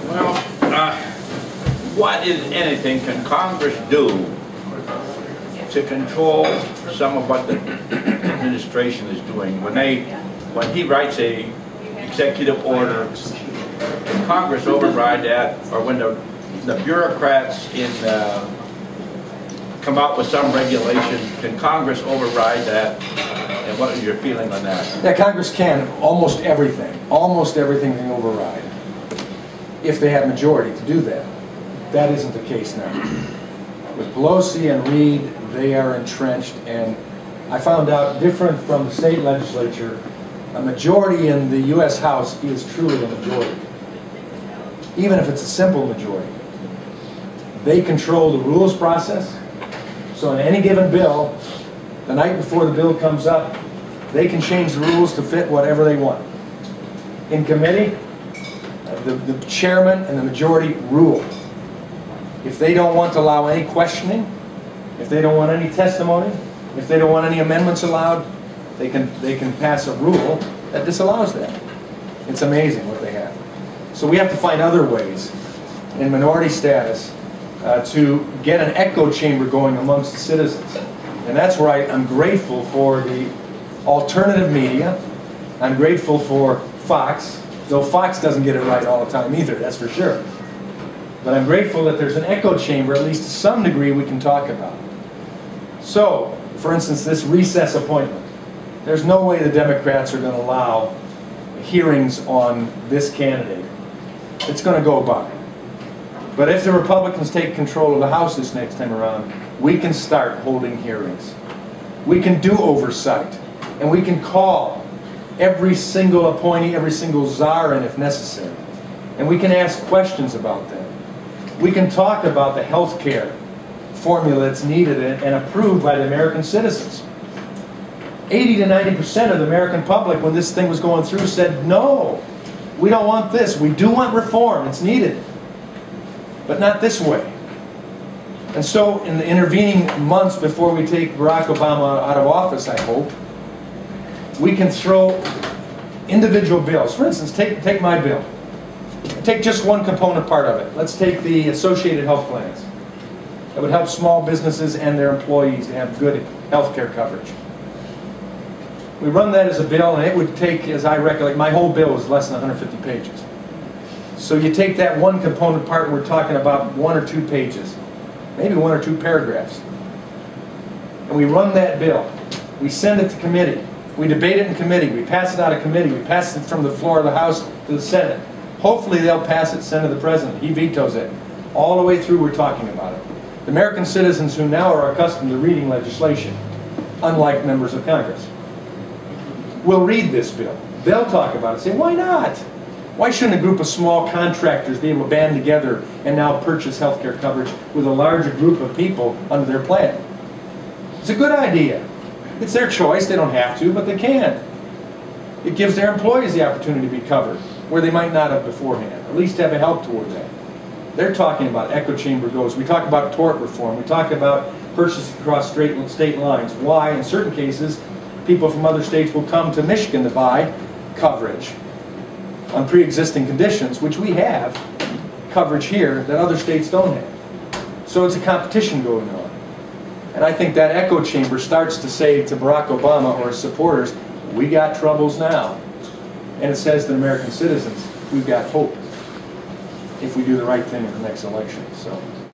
Well, what, if anything, can Congress do to control some of what the administration is doing? When he writes a executive order, can Congress override that? Or when the bureaucrats come out with some regulation, can Congress override that? And what is your feeling on that? Yeah, Congress can almost everything. Almost everything can override, if they have majority to do that. That isn't the case now. With Pelosi and Reid, they are entrenched, and I found out, different from the state legislature, a majority in the U.S. House is truly a majority. Even if it's a simple majority. They control the rules process, so in any given bill, the night before the bill comes up, they can change the rules to fit whatever they want. In committee, the chairman and the majority rule. If they don't want to allow any questioning, if they don't want any testimony, if they don't want any amendments allowed, they can pass a rule that disallows that. It's amazing what they have. So we have to find other ways in minority status to get an echo chamber going amongst the citizens. And that's where I'm grateful for the alternative media. I'm grateful for Fox, though Fox doesn't get it right all the time either, that's for sure. But I'm grateful that there's an echo chamber, at least to some degree, we can talk about. So, for instance, this recess appointment. There's no way the Democrats are going to allow hearings on this candidate. It's going to go by. But if the Republicans take control of the House this next time around, we can start holding hearings. We can do oversight. And we can call every single appointee, every single czar in if necessary. And we can ask questions about them. We can talk about the health care formula that's needed and approved by the American citizens. 80 to 90% of the American public, when this thing was going through, said, no, we don't want this. We do want reform. It's needed. But not this way. And so in the intervening months before we take Barack Obama out of office, I hope, we can throw individual bills. For instance, take my bill. Take just one component part of it. Let's take the associated health plans. That would help small businesses and their employees to have good health care coverage. We run that as a bill, and it would take, as I recollect, my whole bill was less than 150 pages. So you take that one component part, and we're talking about 1 or 2 pages, maybe 1 or 2 paragraphs. And we run that bill. We send it to committee. We debate it in committee. We pass it out of committee. We pass it from the floor of the House to the Senate. Hopefully they'll pass it, send it to the President. He vetoes it. All the way through we're talking about it. The American citizens who now are accustomed to reading legislation, unlike members of Congress, will read this bill. They'll talk about it, say, why not? Why shouldn't a group of small contractors be able to band together and now purchase health care coverage with a larger group of people under their plan? It's a good idea. It's their choice. They don't have to, but they can. It gives their employees the opportunity to be covered where they might not have beforehand, at least have a help toward that. They're talking about echo chamber goes. We talk about tort reform. We talk about purchasing across state lines. Why, in certain cases, people from other states will come to Michigan to buy coverage on pre-existing conditions, which we have coverage here that other states don't have. So it's a competition going on. And I think that echo chamber starts to say to Barack Obama or his supporters, we got troubles now. And it says to the American citizens, we've got hope if we do the right thing in the next election. So.